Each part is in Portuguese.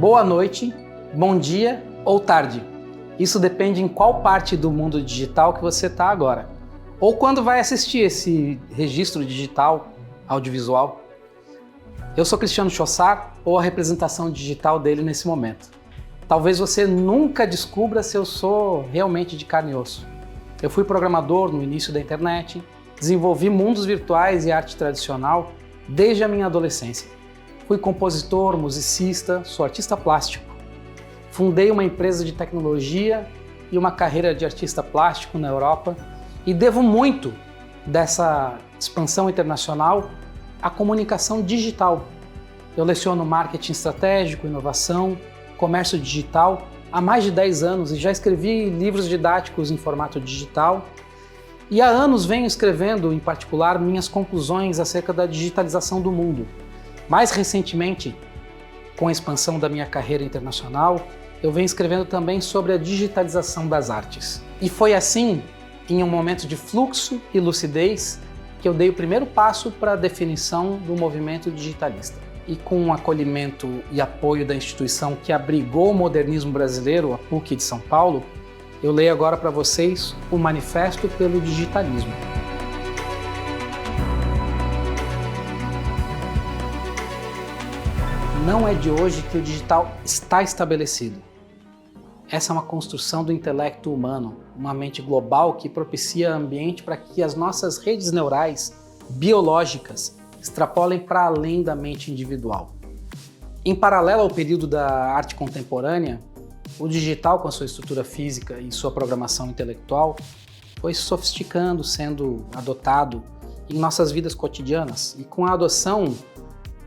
boa noite, bom dia ou tarde. Isso depende em qual parte do mundo digital que você está agora. Ou quando vai assistir esse registro digital, audiovisual. Eu sou Cristiano Chossar, ou a representação digital dele nesse momento. Talvez você nunca descubra se eu sou realmente de carne e osso. Eu fui programador no início da internet, desenvolvi mundos virtuais e arte tradicional desde a minha adolescência. Fui compositor, musicista, sou artista plástico. Fundei uma empresa de tecnologia e uma carreira de artista plástico na Europa e devo muito dessa expansão internacional à comunicação digital. Eu leciono marketing estratégico, inovação, comércio digital há mais de 10 anos e já escrevi livros didáticos em formato digital. E há anos venho escrevendo, em particular, minhas conclusões acerca da digitalização do mundo. Mais recentemente, com a expansão da minha carreira internacional, eu venho escrevendo também sobre a digitalização das artes. E foi assim, em um momento de fluxo e lucidez, que eu dei o primeiro passo para a definição do movimento digitalista. E com o acolhimento e apoio da instituição que abrigou o modernismo brasileiro, a PUC de São Paulo, eu leio agora para vocês o Manifesto pelo Digitalismo. Não é de hoje que o digital está estabelecido. Essa é uma construção do intelecto humano, uma mente global que propicia ambiente para que as nossas redes neurais biológicas extrapolem para além da mente individual. Em paralelo ao período da arte contemporânea, o digital, com a sua estrutura física e sua programação intelectual, foi se sofisticando, sendo adotado em nossas vidas cotidianas. E com a adoção,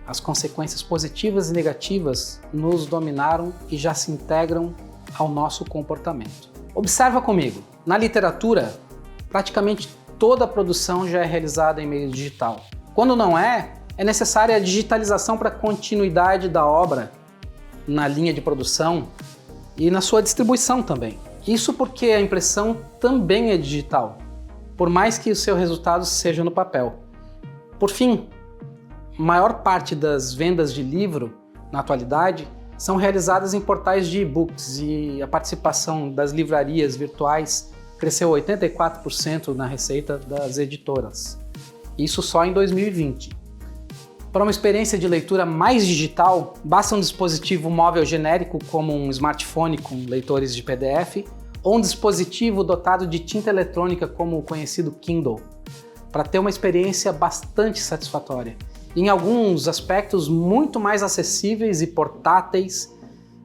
as consequências positivas e negativas nos dominaram e já se integram ao nosso comportamento. Observa comigo, na literatura, praticamente toda a produção já é realizada em meio digital. Quando não é, é necessária a digitalização para a continuidade da obra na linha de produção e na sua distribuição também. Isso porque a impressão também é digital, por mais que o seu resultado seja no papel. Por fim, a maior parte das vendas de livro, na atualidade, são realizadas em portais de e-books e a participação das livrarias virtuais cresceu 84% na receita das editoras. Isso só em 2020. Para uma experiência de leitura mais digital, basta um dispositivo móvel genérico como um smartphone com leitores de PDF ou um dispositivo dotado de tinta eletrônica como o conhecido Kindle, para ter uma experiência bastante satisfatória. Em alguns aspectos muito mais acessíveis e portáteis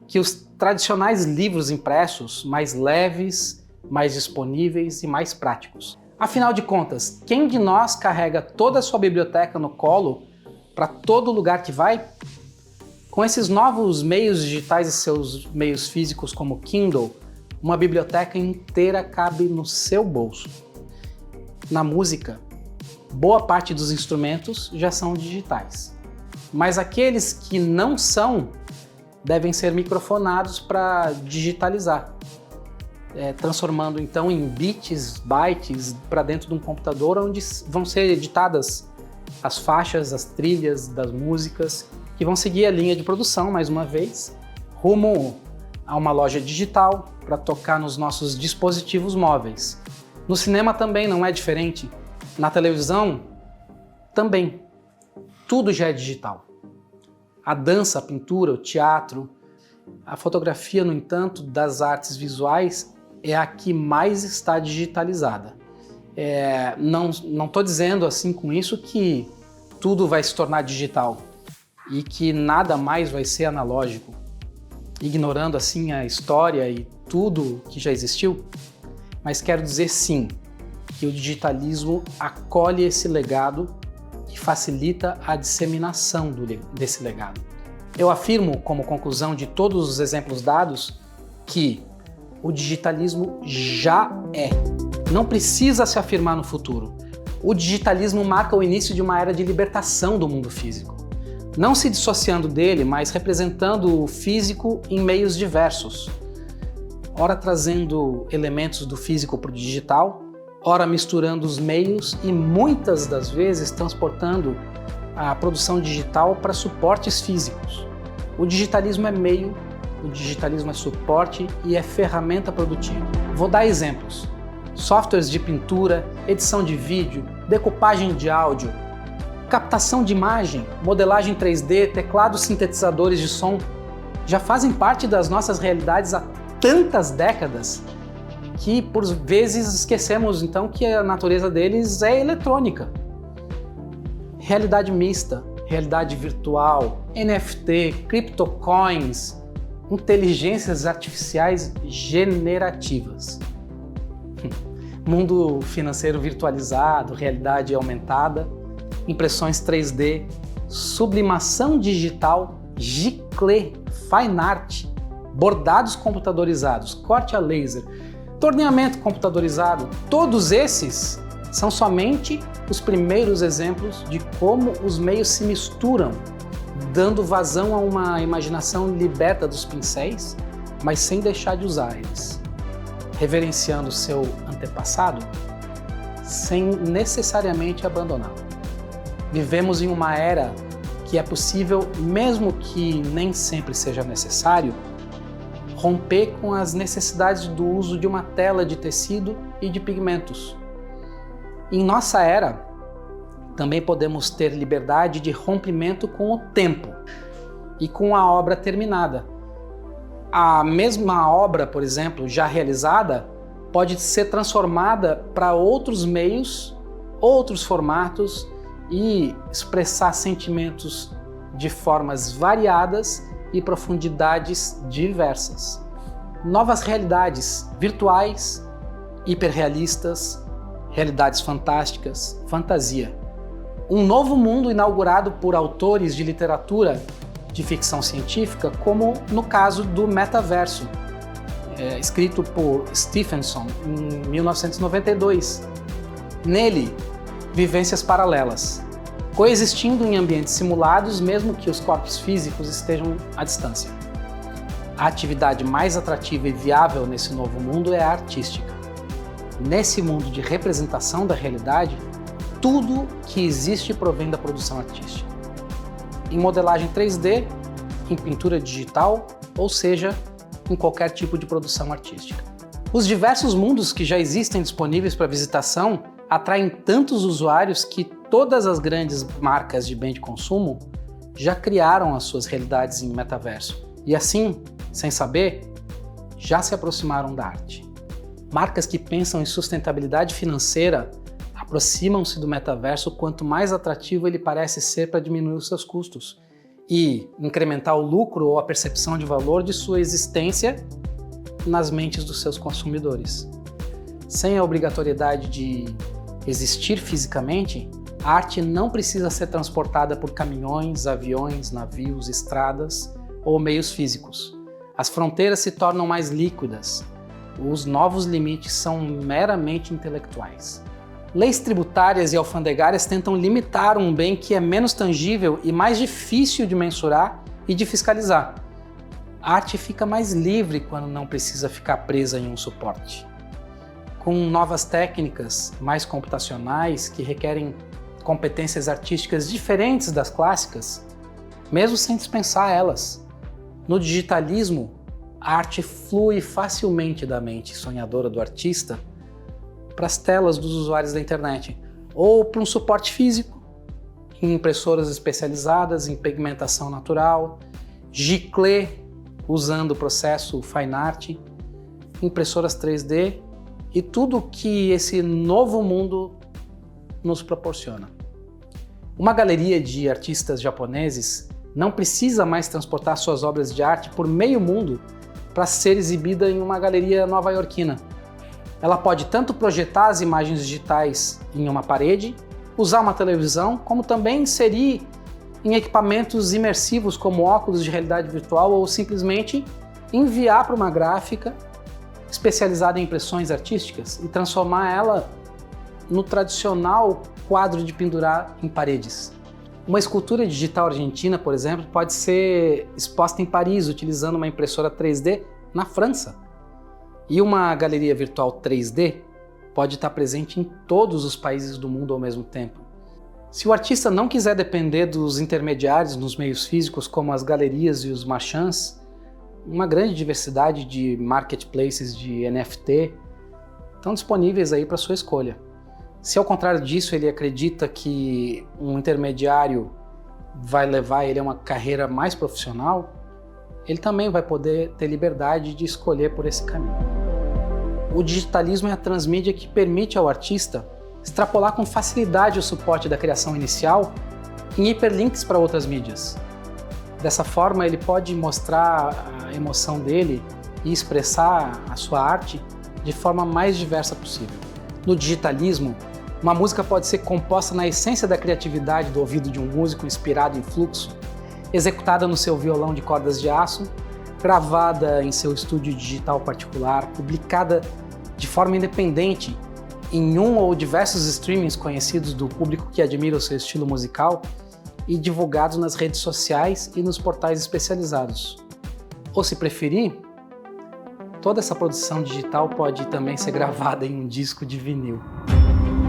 que os tradicionais livros impressos, mais leves, mais disponíveis e mais práticos. Afinal de contas, quem de nós carrega toda a sua biblioteca no colo para todo lugar que vai? Com esses novos meios digitais e seus meios físicos como o Kindle, uma biblioteca inteira cabe no seu bolso. Na música, boa parte dos instrumentos já são digitais, mas aqueles que não são devem ser microfonados para digitalizar, transformando então em bits, bytes para dentro de um computador onde vão ser editadas as faixas, as trilhas das músicas que vão seguir a linha de produção, mais uma vez, rumo a uma loja digital para tocar nos nossos dispositivos móveis. No cinema também não é diferente. Na televisão, também. Tudo já é digital. A dança, a pintura, o teatro, a fotografia, no entanto, das artes visuais é a que mais está digitalizada. Não estou dizendo assim com isso que tudo vai se tornar digital e que nada mais vai ser analógico, ignorando assim a história e tudo que já existiu, mas quero dizer sim, que o digitalismo acolhe esse legado e facilita a disseminação desse legado. Eu afirmo, como conclusão de todos os exemplos dados, que o digitalismo já é. Não precisa se afirmar no futuro. O digitalismo marca o início de uma era de libertação do mundo físico. Não se dissociando dele, mas representando o físico em meios diversos. Ora trazendo elementos do físico para o digital, ora misturando os meios e muitas das vezes transportando a produção digital para suportes físicos. O digitalismo é meio, o digitalismo é suporte e é ferramenta produtiva. Vou dar exemplos. Softwares de pintura, edição de vídeo, decupagem de áudio, captação de imagem, modelagem 3D, teclados sintetizadores de som, já fazem parte das nossas realidades há tantas décadas que por vezes esquecemos então que a natureza deles é eletrônica. Realidade mista, realidade virtual, NFT, criptocoins, inteligências artificiais generativas. Mundo financeiro virtualizado, realidade aumentada, impressões 3D, sublimação digital, giclée, fine art, bordados computadorizados, corte a laser, torneamento computadorizado, todos esses são somente os primeiros exemplos de como os meios se misturam, dando vazão a uma imaginação liberta dos pincéis, mas sem deixar de usar eles, reverenciando seu antepassado, sem necessariamente abandoná-lo. Vivemos em uma era que é possível, mesmo que nem sempre seja necessário, romper com as necessidades do uso de uma tela de tecido e de pigmentos. Em nossa era, também podemos ter liberdade de rompimento com o tempo e com a obra terminada. A mesma obra, por exemplo, já realizada, pode ser transformada para outros meios, outros formatos e expressar sentimentos de formas variadas e profundidades diversas. Novas realidades virtuais, hiperrealistas, realidades fantásticas, fantasia. Um novo mundo inaugurado por autores de literatura de ficção científica, como no caso do metaverso, escrito por Stephenson em 1992. Nele, vivências paralelas, coexistindo em ambientes simulados, mesmo que os corpos físicos estejam à distância. A atividade mais atrativa e viável nesse novo mundo é a artística. Nesse mundo de representação da realidade, tudo que existe provém da produção artística. Em modelagem 3D, em pintura digital, ou seja, em qualquer tipo de produção artística. Os diversos mundos que já existem disponíveis para visitação atraem tantos usuários que todas as grandes marcas de bem de consumo já criaram as suas realidades em metaverso. E assim, sem saber, já se aproximaram da arte. Marcas que pensam em sustentabilidade financeira aproximam-se do metaverso quanto mais atrativo ele parece ser para diminuir os seus custos e incrementar o lucro ou a percepção de valor de sua existência nas mentes dos seus consumidores. Sem a obrigatoriedade de existir fisicamente, a arte não precisa ser transportada por caminhões, aviões, navios, estradas ou meios físicos. As fronteiras se tornam mais líquidas. Os novos limites são meramente intelectuais. Leis tributárias e alfandegárias tentam limitar um bem que é menos tangível e mais difícil de mensurar e de fiscalizar. A arte fica mais livre quando não precisa ficar presa em um suporte. Com novas técnicas mais computacionais que requerem competências artísticas diferentes das clássicas, mesmo sem dispensar elas. No digitalismo, a arte flui facilmente da mente sonhadora do artista para as telas dos usuários da internet, ou para um suporte físico, em impressoras especializadas em pigmentação natural, giclée, usando o processo fine art, impressoras 3D e tudo que esse novo mundo nos proporciona. Uma galeria de artistas japoneses não precisa mais transportar suas obras de arte por meio mundo para ser exibida em uma galeria nova-iorquina. Ela pode tanto projetar as imagens digitais em uma parede, usar uma televisão, como também inserir em equipamentos imersivos como óculos de realidade virtual ou simplesmente enviar para uma gráfica especializada em impressões artísticas e transformar ela no tradicional quadro de pendurar em paredes. Uma escultura digital argentina, por exemplo, pode ser exposta em Paris utilizando uma impressora 3D na França. E uma galeria virtual 3D pode estar presente em todos os países do mundo ao mesmo tempo. Se o artista não quiser depender dos intermediários nos meios físicos, como as galerias e os marchands, uma grande diversidade de marketplaces de NFT estão disponíveis aí para sua escolha. Se ao contrário disso ele acredita que um intermediário vai levar ele a uma carreira mais profissional, ele também vai poder ter liberdade de escolher por esse caminho. O digitalismo é a transmídia que permite ao artista extrapolar com facilidade o suporte da criação inicial em hiperlinks para outras mídias. Dessa forma, ele pode mostrar a emoção dele e expressar a sua arte de forma mais diversa possível. No digitalismo, uma música pode ser composta na essência da criatividade do ouvido de um músico inspirado em fluxo, executada no seu violão de cordas de aço, gravada em seu estúdio digital particular, publicada de forma independente em um ou diversos streamings conhecidos do público que admira o seu estilo musical e divulgados nas redes sociais e nos portais especializados. Ou, se preferir, toda essa produção digital pode também ser gravada em um disco de vinil.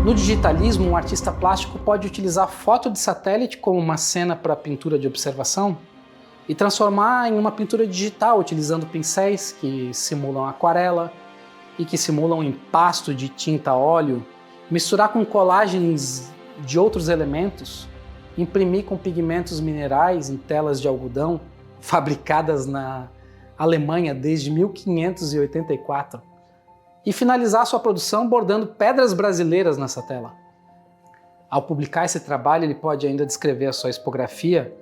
No digitalismo, um artista plástico pode utilizar foto de satélite como uma cena para pintura de observação e transformar em uma pintura digital utilizando pincéis que simulam aquarela e que simulam impasto de tinta a óleo, misturar com colagens de outros elementos, imprimir com pigmentos minerais em telas de algodão fabricadas na Alemanha desde 1584 e finalizar sua produção bordando pedras brasileiras nessa tela. Ao publicar esse trabalho, ele pode ainda descrever a sua expografia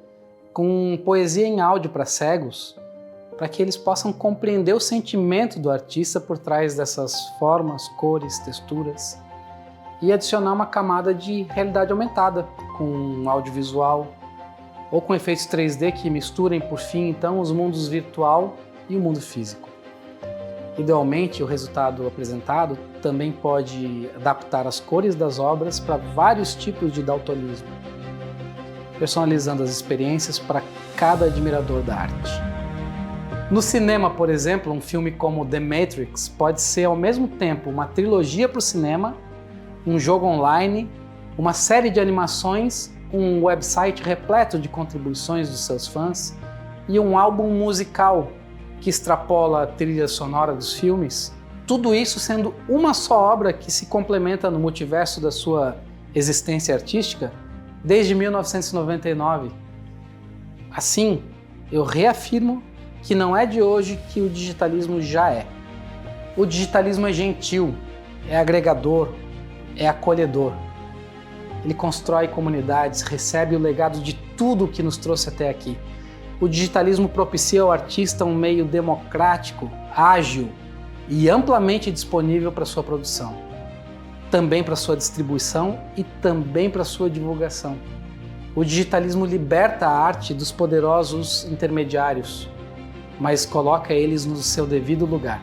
com poesia em áudio para cegos, para que eles possam compreender o sentimento do artista por trás dessas formas, cores, texturas e adicionar uma camada de realidade aumentada com um audiovisual ou com efeitos 3D que misturem, por fim, então, os mundos virtual e o mundo físico. Idealmente, o resultado apresentado também pode adaptar as cores das obras para vários tipos de daltonismo, personalizando as experiências para cada admirador da arte. No cinema, por exemplo, um filme como The Matrix pode ser ao mesmo tempo uma trilogia para o cinema, um jogo online, uma série de animações, um website repleto de contribuições dos seus fãs e um álbum musical que extrapola a trilha sonora dos filmes, tudo isso sendo uma só obra que se complementa no multiverso da sua existência artística desde 1999. Assim, eu reafirmo que não é de hoje que o digitalismo já é. O digitalismo é gentil, é agregador, é acolhedor. Ele constrói comunidades, recebe o legado de tudo que nos trouxe até aqui. O digitalismo propicia ao artista um meio democrático, ágil e amplamente disponível para sua produção, também para sua distribuição e também para sua divulgação. O digitalismo liberta a arte dos poderosos intermediários, mas coloca eles no seu devido lugar,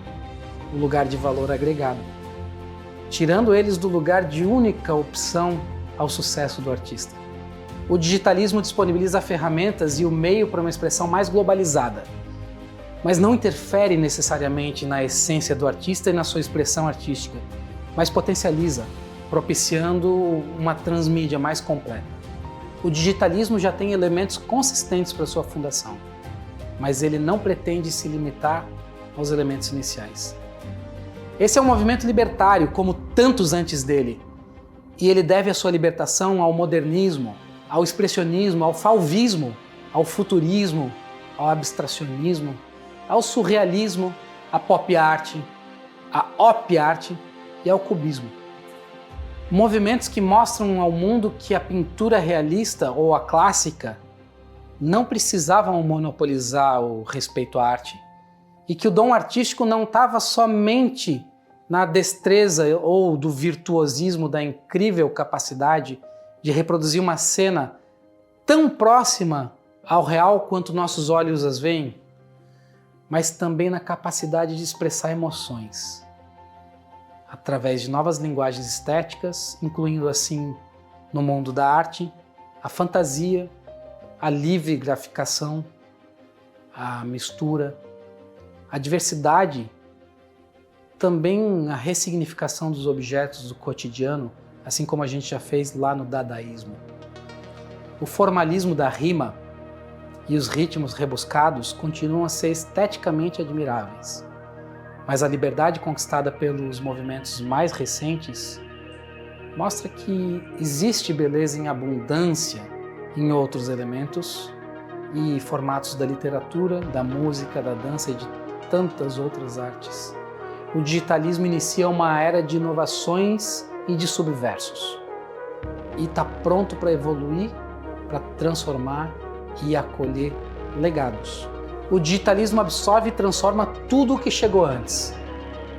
o lugar de valor agregado, tirando eles do lugar de única opção ao sucesso do artista. O digitalismo disponibiliza ferramentas e o meio para uma expressão mais globalizada, mas não interfere necessariamente na essência do artista e na sua expressão artística, mas potencializa, propiciando uma transmídia mais completa. O digitalismo já tem elementos consistentes para sua fundação, mas ele não pretende se limitar aos elementos iniciais. Esse é um movimento libertário, como tantos antes dele, e ele deve a sua libertação ao modernismo, ao expressionismo, ao fauvismo, ao futurismo, ao abstracionismo, ao surrealismo, à pop art, à op art e ao cubismo. Movimentos que mostram ao mundo que a pintura realista ou a clássica não precisavam monopolizar o respeito à arte e que o dom artístico não estava somente na destreza ou do virtuosismo da incrível capacidade de reproduzir uma cena tão próxima ao real quanto nossos olhos as veem, mas também na capacidade de expressar emoções, através de novas linguagens estéticas, incluindo assim, no mundo da arte, a fantasia, a livre graficação, a mistura, a diversidade, também a ressignificação dos objetos do cotidiano, assim como a gente já fez lá no dadaísmo. O formalismo da rima e os ritmos rebuscados continuam a ser esteticamente admiráveis, mas a liberdade conquistada pelos movimentos mais recentes mostra que existe beleza em abundância em outros elementos e formatos da literatura, da música, da dança e de tantas outras artes. O digitalismo inicia uma era de inovações e de subversos e está pronto para evoluir, para transformar e acolher legados. O digitalismo absorve e transforma tudo o que chegou antes,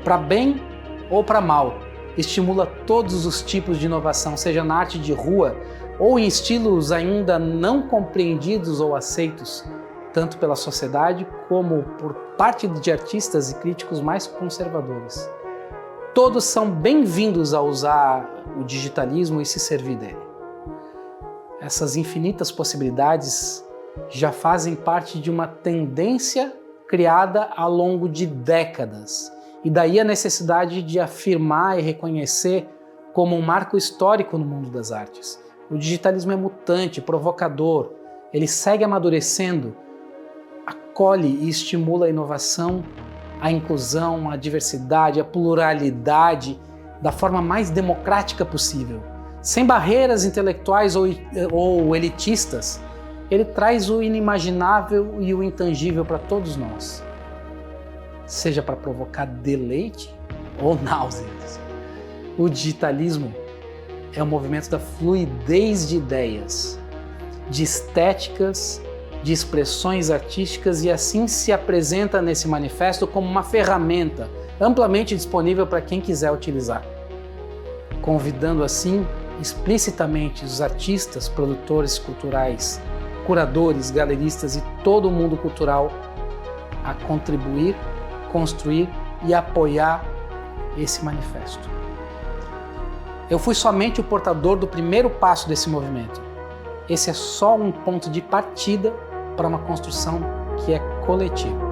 para bem ou para mal. Estimula todos os tipos de inovação, seja na arte de rua ou em estilos ainda não compreendidos ou aceitos, tanto pela sociedade como por parte de artistas e críticos mais conservadores. Todos são bem-vindos a usar o digitalismo e se servir dele. Essas infinitas possibilidades já fazem parte de uma tendência criada ao longo de décadas. E daí a necessidade de afirmar e reconhecer como um marco histórico no mundo das artes. O digitalismo é mutante, provocador, ele segue amadurecendo, acolhe e estimula a inovação, a inclusão, a diversidade, a pluralidade da forma mais democrática possível. Sem barreiras intelectuais ou elitistas, ele traz o inimaginável e o intangível para todos nós. Seja para provocar deleite ou náuseas. O digitalismo é o movimento da fluidez de ideias, de estéticas, de expressões artísticas e assim se apresenta nesse manifesto como uma ferramenta amplamente disponível para quem quiser utilizar, convidando assim explicitamente os artistas, produtores culturais, curadores, galeristas e todo o mundo cultural a contribuir, construir e apoiar esse manifesto. Eu fui somente o portador do primeiro passo desse movimento. Esse é só um ponto de partida para uma construção que é coletiva.